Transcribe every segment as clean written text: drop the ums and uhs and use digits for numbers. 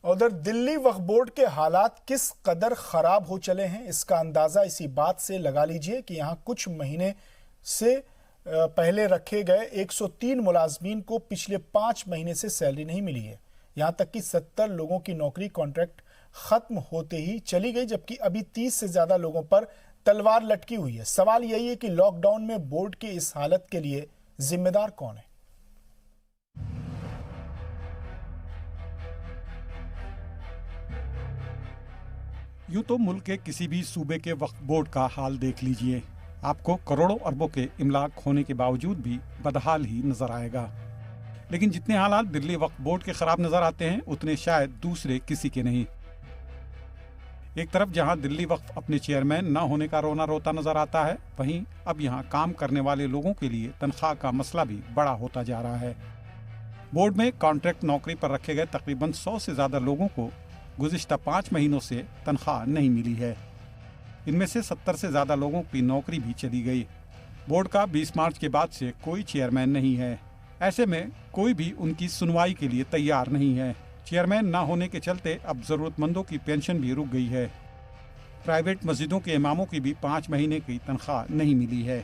उधर दिल्ली वक्फ बोर्ड के हालात किस कदर खराब हो चले हैं, इसका अंदाजा इसी बात से लगा लीजिए कि यहां कुछ महीने से पहले रखे गए 103 मुलाजमीन को पिछले 5 महीने से सैलरी नहीं मिली है। यहां तक कि 70 लोगों की नौकरी कॉन्ट्रैक्ट खत्म होते ही चली गई, जबकि अभी 30 से ज्यादा लोगों पर तलवार लटकी हुई है। सवाल यही है कि लॉकडाउन में बोर्ड की इस हालत के लिए जिम्मेदार कौन है? यूं तो मुल्क के किसी भी सूबे के वक्फ बोर्ड का हाल देख लीजिए, आपको करोड़ों अरबों के इमलाक होने के बावजूद भी बदहाल ही नजर आएगा। लेकिन जितने हालात दिल्ली वक्फ बोर्ड के खराब नजर आते हैं, उतने शायद दूसरे किसी के नहीं। एक तरफ जहां दिल्ली वक्फ अपने चेयरमैन न होने का रोना रोता नजर आता है, वहीं अब यहां काम करने वाले लोगों के लिए तनख्वाह का मसला भी बड़ा होता जा रहा है। बोर्ड में कॉन्ट्रैक्ट नौकरी पर रखे गए तकरीबन 100 से ज्यादा लोगों को गुज़िश्ता 5 महीनों से तनख्वाह नहीं मिली है। इनमें से 70 से ज्यादा लोगों की नौकरी भी चली गई। बोर्ड का 20 मार्च के बाद से कोई चेयरमैन नहीं है। ऐसे में कोई भी उनकी सुनवाई के लिए तैयार नहीं है। चेयरमैन ना होने के चलते अब जरूरतमंदों की पेंशन भी रुक गई है। प्राइवेट मस्जिदों के इमामों की भी 5 महीने की तनख्वाह नहीं मिली है।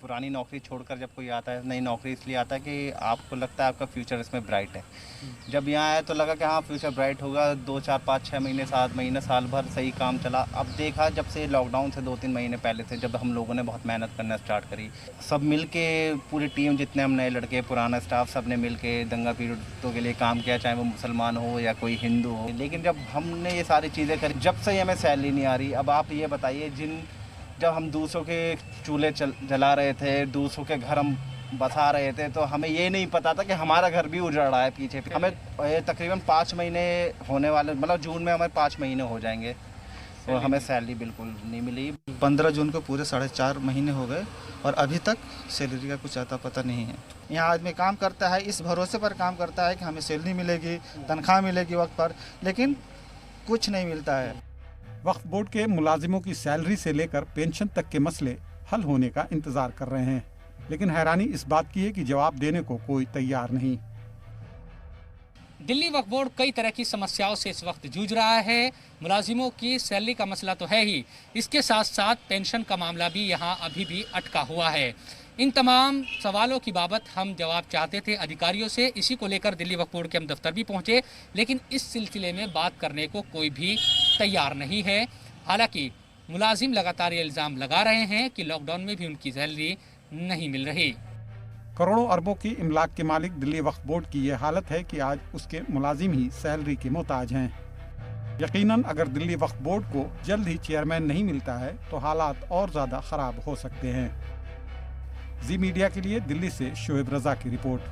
पुरानी नौकरी छोड़कर जब कोई आता है, नई नौकरी इसलिए आता है कि आपको लगता है आपका फ्यूचर इसमें ब्राइट है। जब यहाँ आया तो लगा कि हाँ फ्यूचर ब्राइट होगा। 2, 4, 5, 6 महीने, 7 महीने, साल भर सही काम चला। अब देखा जब से लॉकडाउन से 2-3 महीने पहले से जब हम लोगों ने बहुत मेहनत करना स्टार्ट करी, सब मिल के पूरी टीम, जितने हम नए लड़के, पुराना स्टाफ, सब ने मिल के दंगा पीड़ितों के लिए काम किया, चाहे वो मुसलमान हो या कोई हिंदू हो। लेकिन जब हमने ये सारी चीज़ें करी, जब से हमें सैलरी नहीं आ रही। अब आप ये बताइए, जब हम दूसरों के चूल्हे जला रहे थे, दूसरों के घर हम बसा रहे थे, तो हमें ये नहीं पता था कि हमारा घर भी उजड़ रहा है पीछे। हमें तकरीबन 5 महीने होने वाले, मतलब जून में हमें 5 महीने हो जाएंगे और हमें सैलरी बिल्कुल नहीं मिली। 15 जून को पूरे 4.5 महीने हो गए और अभी तक सैलरी का कुछ आता पता नहीं है। यहाँ आदमी काम करता है, इस भरोसे पर काम करता है कि हमें सैलरी मिलेगी, तनख्वाह मिलेगी वक्त पर, लेकिन कुछ नहीं मिलता है। वक्फ बोर्ड के मुलाजिमों की सैलरी से लेकर पेंशन तक के मसले हल होने का इंतजार कर रहे हैं, लेकिन हैरानी इस बात की है कि जवाब देने को कोई तैयार नहीं। दिल्ली वक्फ बोर्ड कई तरह की समस्याओं से इस वक्त जूझ रहा है। मुलाजिमों की सैलरी का मसला तो है ही, इसके साथ साथ पेंशन का मामला भी यहाँ अभी भी अटका हुआ है। इन तमाम सवालों की बाबत हम जवाब चाहते थे अधिकारियों से। इसी को लेकर दिल्ली वक्फ बोर्ड के हम दफ्तर भी पहुंचे, लेकिन इस सिलसिले में बात करने को कोई भी तैयार नहीं है। हालांकि मुलाजिम लगातार ये इल्ज़ाम लगा रहे हैं कि लॉकडाउन में भी उनकी सैलरी नहीं मिल रही। करोड़ों अरबों की इमलाक के मालिक दिल्ली वक्फ बोर्ड की ये हालत है कि आज उसके मुलाजिम ही सैलरी के मोहताज हैं। यकीनन अगर दिल्ली वक्फ बोर्ड को जल्द ही चेयरमैन नहीं मिलता है तो हालात और ज़्यादा ख़राब हो सकते हैं। जी मीडिया के लिए दिल्ली से शोएब रजा की रिपोर्ट।